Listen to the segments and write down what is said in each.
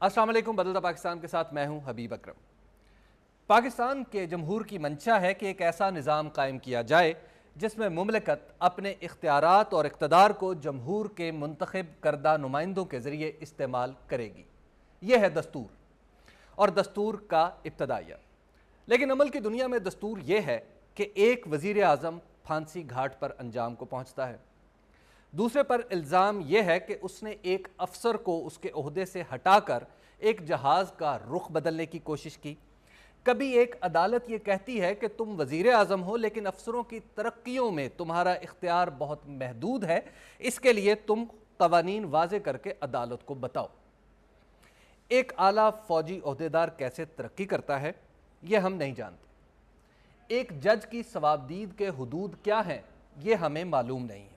अस्सलाम वालेकुम। बदलता पाकिस्तान के साथ मैं हूं हबीब अकरम। पाकिस्तान के जमहूर की मंशा है कि एक ऐसा निज़ाम कायम किया जाए जिसमें मुमलिकत अपने इख्तियारात और इक़्तिदार को जमहूर के मुंतखब करदा नुमाइंदों के ज़रिए इस्तेमाल करेगी। यह है दस्तूर और दस्तूर का इब्तदाइया। लेकिन अमल की दुनिया में दस्तूर यह है कि एक वज़ीर आज़म फांसी घाट पर अंजाम को पहुँचता है, दूसरे पर इल्ज़ाम यह है कि उसने एक अफसर को उसके ओहदे से हटाकर एक जहाज़ का रुख बदलने की कोशिश की। कभी एक अदालत ये कहती है कि तुम वज़ीर आज़म हो लेकिन अफसरों की तरक्कियों में तुम्हारा इख्तियार बहुत महदूद है, इसके लिए तुम कवानीन वाज़े करके अदालत को बताओ। एक आला फ़ौजी ओहदेदार कैसे तरक्की करता है यह हम नहीं जानते। एक जज की सवाबदीद के हुदूद क्या हैं ये हमें मालूम नहीं है।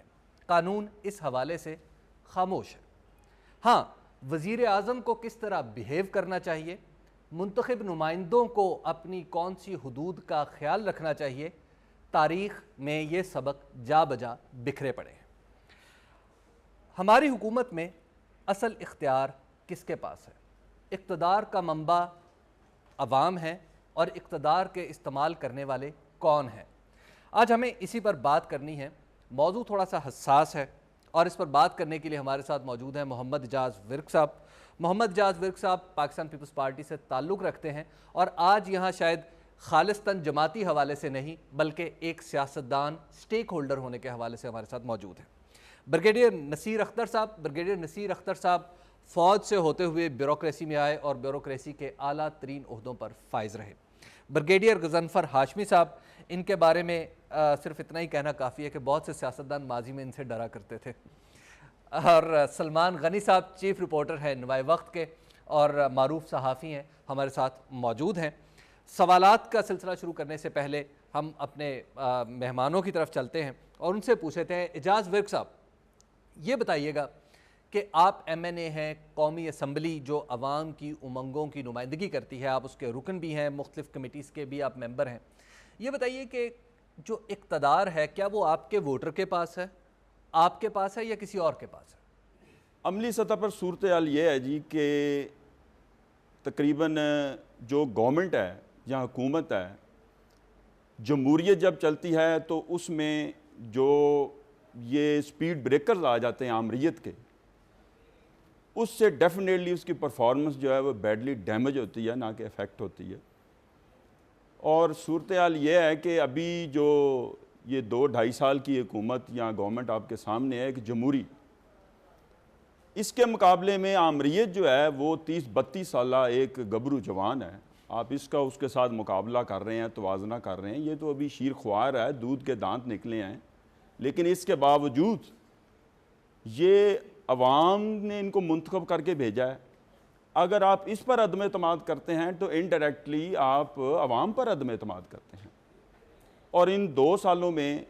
कानून इस हवाले से खामोश है। हाँ, वज़ीर आज़म को किस तरह बिहेव करना चाहिए, मुंतखब नुमाइंदों को अपनी कौन सी हुदूद का ख्याल रखना चाहिए, तारीख़ में ये सबक जा बजा बिखरे पड़े हैं। हमारी हुकूमत में असल इख्तियार किसके पास है? इक़्तिदार का मंबा अवाम है और इक़्तिदार के इस्तेमाल करने वाले कौन हैं? आज हमें इसी पर बात करनी है। मौजू थोड़ा सा हसास है और इस पर बात करने के लिए हमारे साथ मौजूद हैं मोहम्मद इजाज़ विर्क साहब। मोहम्मद इजाज़ विर्क साहब पाकिस्तान पीपल्स पार्टी से ताल्लुक़ रखते हैं और आज यहाँ शायद खालिस्तन जमाती हवाले से नहीं बल्कि एक सियासतदान, स्टेक होल्डर होने के हवाले से हमारे साथ मौजूद हैं। ब्रिगेडियर नसीर अख्तर साहब, ब्रिगेडियर नसीर अख्तर साहब फ़ौज से होते हुए ब्यूरोक्रेसी में आए और ब्यूरोक्रेसी के आला तरीन ओहदों पर फाइज रहे। ब्रिगेडियर गज़नफ़र हाशमी साहब, इनके बारे में सिर्फ इतना ही कहना काफ़ी है कि बहुत से सियासतदान माजी में इनसे डरा करते थे। और सलमान गनी साहब चीफ़ रिपोर्टर हैं नवाए वक्त के और मारूफ सहाफ़ी हैं, हमारे साथ मौजूद हैं। सवालात का सिलसिला शुरू करने से पहले हम अपने मेहमानों की तरफ चलते हैं और उनसे पूछते हैं। इजाज़ विर्क साहब, ये बताइएगा कि आप MNA हैं, कौमी असम्बली जो अवाम की उमंगों की नुमाइंदगी करती है, आप उसके रुकन भी हैं, मुख्तलिफ़ कमेटीज़ के भी आप मेंबर हैं। ये बताइए कि जो इक़्तिदार है क्या वो आपके वोटर के पास है, आपके पास है या किसी और के पास है? अमली सतह पर सूरत हाल ये है जी कि तकरीबन जो गवर्नमेंट है या हुकूमत है, जमहूरियत जब चलती है तो उसमें जो ये स्पीड ब्रेकर्स आ जाते हैं आमरीत के, उससे डेफिनेटली उसकी परफॉर्मेंस जो है वो बैडली डैमेज होती है, ना कि इफ़ेक्ट होती है। और सूरत हाल ये है कि अभी जो ये 2-2.5 साल की हुकूमत या गवर्नमेंट आपके सामने है, एक जमहूरी, इसके मुकाबले में आमरीत जो है वो 30-32 साला एक गबरू जवान है। आप इसका उसके साथ मुकाबला कर रहे हैं, तवाजना कर रहे हैं। ये तो अभी शीर ख्वार है, दूध के दांत निकले हैं, लेकिन इसके बावजूद ये अवाम ने इनको मुंतखब करके भेजा है। अगर आप इस पर अदम एतमाद करते हैं तो इनडायरेक्टली आप अवाम पर अदम एतमाद करते हैं। और इन 2 सालों में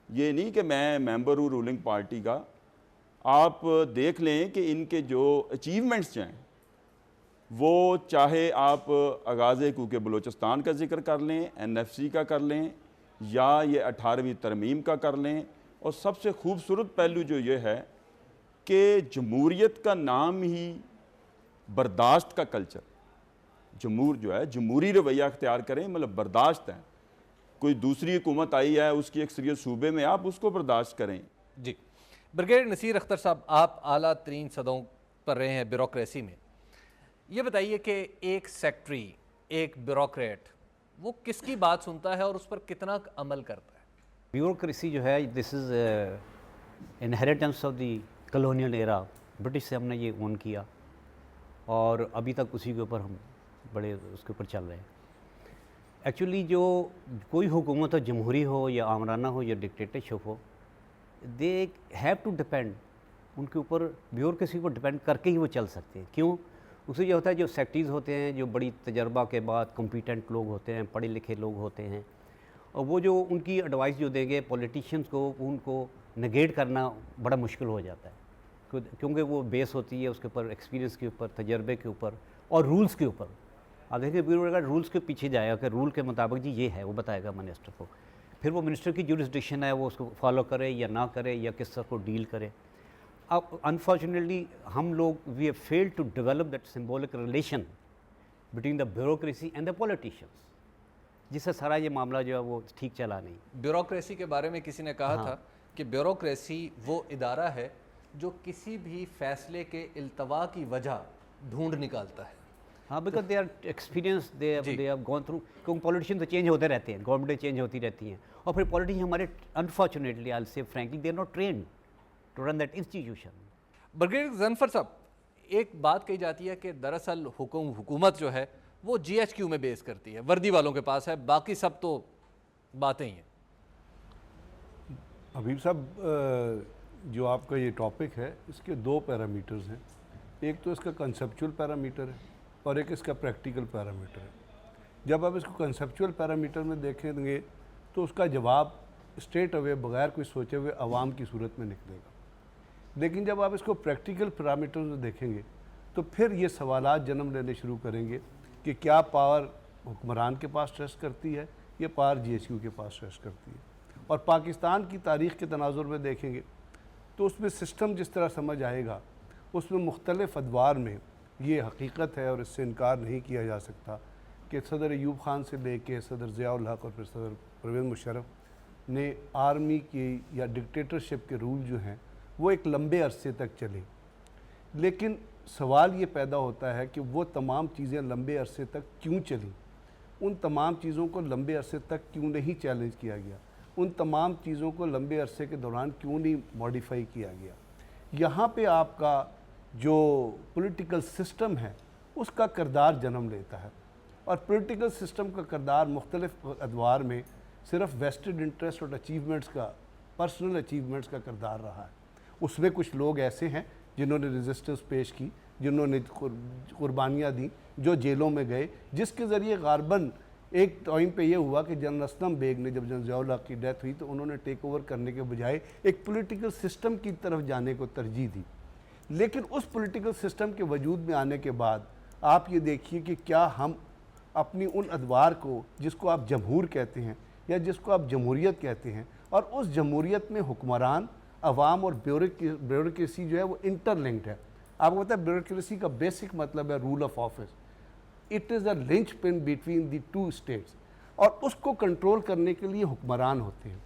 ये नहीं कि मैं मेंबर हूँ रूलिंग पार्टी का, आप देख लें कि इनके जो अचीवमेंट्स हैं वो, चाहे आप आगाज़ कूके बलूचिस्तान का जिक्र कर लें, NFC का कर लें, या ये 18वीं तरमीम का कर लें, और सबसे खूबसूरत पहलू जो ये है कि जमहूरियत का नाम ही बर्दाश्त का कल्चर, जमहूर जो है जमहूरी रवैया अख्तियार करें, मतलब बर्दाश्त है। कोई दूसरी हुकूमत आई है उसकी अक्सरियत सूबे में, आप उसको बर्दाश्त करें। जी, ब्रिगेडियर नसीर अख्तर साहब, आप आला तरीन सदों पर रहे हैं ब्यूरोक्रेसी में। ये बताइए कि एक सेक्रेटरी, एक ब्यूरोक्रेट, वो किसकी बात सुनता है और उस पर कितना अमल करता है? ब्यूरोक्रेसी जो है, this is inheritance of the colonial era. British से हमने ये ओन किया और अभी तक उसी के ऊपर हम बड़े उसके ऊपर चल रहे हैं। एक्चुअली जो कोई हुकूमत हो, जमहूरी हो या आमराना हो या डिक्टेटरशिप हो, दे हैव टू डिपेंड, उनके ऊपर ब्यूरोक्रेसी को डिपेंड करके ही वो चल सकते हैं। क्यों? उससे जो होता है, जो सेक्रेटरीज़ होते हैं, जो बड़ी तजर्बा के बाद कॉम्पिटेंट लोग होते हैं, पढ़े लिखे लोग होते हैं, और वो जो उनकी एडवाइस जो देंगे पॉलिटिशियंस को, उनको नेगेट करना बड़ा मुश्किल हो जाता है, क्योंकि वो बेस होती है उसके ऊपर, एक्सपीरियंस के ऊपर, तजर्बे के ऊपर और रूल्स के ऊपर। आप देखिए ब्यूरोक्रेट रूल्स के पीछे जाएगा कि रूल के मुताबिक जी ये है, वो बताएगा मिनिस्टर को, फिर वो मिनिस्टर की जुरिस्डिक्शन है वो उसको फॉलो करे या ना करे या किस तरह को डील करे। अब अनफॉर्चुनेटली हम लोग we have failed to develop that symbolic relation between the bureaucracy and the politicians, जिससे सारा ये मामला जो है वो ठीक चला नहीं। ब्यूरोक्रेसी के बारे में किसी ने कहा था कि ब्यूरोक्रेसी वो इदारा है जो किसी भी फैसले के इल्तवा की वजह ढूंढ निकालता है। हाँ, because they are experience, they have gone through, क्योंकि पॉलिटिशियन तो चेंज होते रहते हैं, गवर्नमेंटें चेंज होती रहती हैं, और फिर पॉलिटिशियन हमारे unfortunately I will say frankly they are not trained to run that institution. Brigadier Ghazanfar sahab, एक बात कही जाती है कि दरअसल हुकूमत जो है वो GHQ में बेस करती है, वर्दी वालों के पास है, बाकी सब तो बातें ही हैं। हबीब साहब, जो आपका ये टॉपिक है इसके दो पैरामीटर्स हैं। एक तो इसका कंसेप्चुअल पैरामीटर है और एक इसका प्रैक्टिकल पैरामीटर है। जब आप इसको कंसेप्चुअल पैरामीटर में देखेंगे तो उसका जवाब स्ट्रेट अवे बगैर कोई सोचे हुए आवाम की सूरत में निकलेगा, लेकिन जब आप इसको प्रैक्टिकल पैरामीटर में देखेंगे तो फिर ये सवालात जन्म लेने शुरू करेंगे कि क्या पावर हुक्मरान के पास रेस्ट करती है या पावर GHQ के पास रेस्ट करती है। और पाकिस्तान की तारीख़ के तनाजुर में देखेंगे तो उसमें सिस्टम जिस तरह समझ आएगा उसमें मुख्तलिफ़ अदवार में ये हकीकत है और इससे इनकार नहीं किया जा सकता कि सदर अयूब ख़ान से लेके सदर ज़ियाउल हक और फिर सदर परवेज़ मुशर्रफ ने आर्मी की या डिक्टेटरशिप के रूल जो हैं वो एक लंबे अरसे तक चले। लेकिन सवाल ये पैदा होता है कि वो तमाम चीज़ें लंबे अरसे तक क्यों चली, उन तमाम चीज़ों को लंबे अरसे तक क्यों नहीं चैलेंज किया गया, उन तमाम चीज़ों को लंबे अरसे के दौरान क्यों नहीं मॉडिफाई किया गया। यहाँ पे आपका जो पॉलिटिकल सिस्टम है उसका किरदार जन्म लेता है, और पॉलिटिकल सिस्टम का किरदार मुख्तलिफ अदवार में सिर्फ वेस्टेड इंटरेस्ट और अचीवमेंट्स का, पर्सनल अचीवमेंट्स का किरदार रहा है। उसमें कुछ लोग ऐसे हैं जिन्होंने रेजिस्टेंस पेश की, जिन्होंने कुर्बानियाँ दी, जो जेलों में गए, जिसके ज़रिए गारबन एक टाइम पे ये हुआ कि जनरल असलम बेग ने, जब जनरल ज़ियाउल हक की डेथ हुई तो उन्होंने टेक ओवर करने के बजाय एक पॉलिटिकल सिस्टम की तरफ जाने को तरजीह दी। लेकिन उस पॉलिटिकल सिस्टम के वजूद में आने के बाद आप ये देखिए कि क्या हम अपनी उन अदवार को, जिसको आप जमहूर कहते हैं या जिसको आप जमहूरियत कहते हैं, और उस जमहूरियत में हुक्मरान, अवाम और ब्यूरोक्रेसी जो है वो इंटरलिंक्ड है। आपको पता है ब्यूरोक्रेसी का बेसिक मतलब है rule of office. It is a lynch pin between the two states, और उसको कंट्रोल करने के लिए हुक्मरान होते हैं।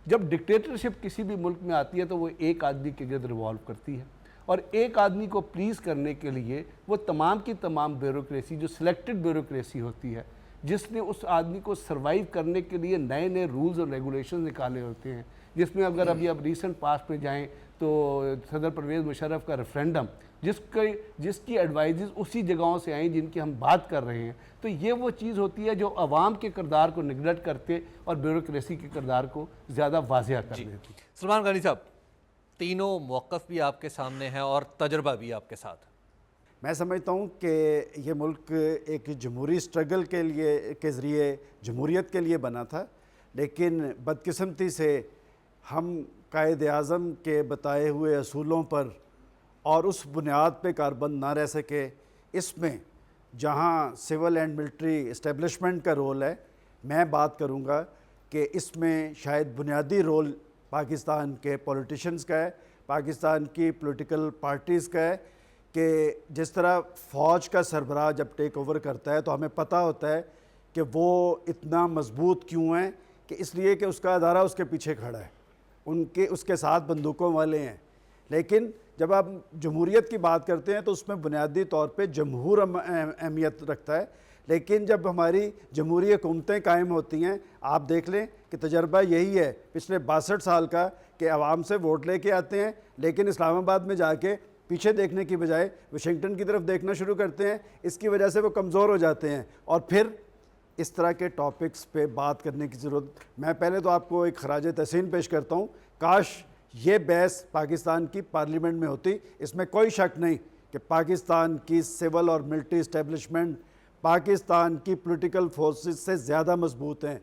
जब डिक्टेटरशिप किसी भी मुल्क में आती है तो वो एक आदमी के गिर्द रिवॉल्व करती है, और एक आदमी को प्लीज़ करने के लिए वो तमाम की तमाम ब्यूरोक्रेसी, जो सिलेक्टेड ब्यूरोक्रेसी होती है, जिसने उस आदमी को सर्वाइव करने के लिए नए नए रूल्स और रेगुलेशन निकाले होते हैं, जिसमें अगर अभी आप रीसेंट पास्ट में जाएं तो सदर परवेज़ मुशर्रफ का रेफरेंडम, जिसकी एडवाइजेस उसी जगहों से आई जिनकी हम बात कर रहे हैं, तो ये वो चीज़ होती है जो अवाम के किरदार को निगलेक्ट करते और ब्यूरोक्रेसी के किरदार को ज़्यादा वाज़ेह कर देती। सलमान गनी साहब, तीनों मौक़िफ़ भी आपके सामने हैं और तजर्बा भी आपके साथ। मैं समझता हूँ कि ये मुल्क एक जमहूरी स्ट्रगल के ज़रिए जमहूरियत के लिए बना था, लेकिन बदकिस्मती से हम कायद आज़म के बताए हुए असूलों पर और उस बुनियाद पे कारबंद ना रह सके। इसमें जहाँ सिविल एंड मिलिट्री इस्टेब्लिशमेंट का रोल है, मैं बात करूँगा कि इसमें शायद बुनियादी रोल पाकिस्तान के पॉलिटिशियंस का है, पाकिस्तान की पॉलिटिकल पार्टीज़ का है, कि जिस तरह फ़ौज का सरबराह जब टेक ओवर करता है तो हमें पता होता है कि वो इतना मजबूत क्यों है, कि इसलिए कि उसका अदारा उसके पीछे खड़ा है, उसके साथ बंदूकों वाले हैं। लेकिन जब आप जमहूरियत की बात करते हैं तो उसमें बुनियादी तौर पे जमहूर अहमियत रखता है। लेकिन जब हमारी जमहूरी हुकूमतें कायम होती हैं, आप देख लें कि तजर्बा यही है पिछले 62 साल का, कि आवाम से वोट लेके आते हैं, लेकिन इस्लामाबाद में जाके पीछे देखने की बजाय वाशिंगटन की तरफ देखना शुरू करते हैं। इसकी वजह से वो कमज़ोर हो जाते हैं, और फिर इस तरह के टॉपिक्स पे बात करने की ज़रूरत। मैं पहले तो आपको एक खराज तहसीन पेश करता हूँ, काश ये बहस पाकिस्तान की पार्लियामेंट में होती। इसमें कोई शक नहीं कि पाकिस्तान की सिविल और मिलिट्री इस्टेब्लिशमेंट पाकिस्तान की पॉलिटिकल फोर्सेस से ज़्यादा मजबूत हैं।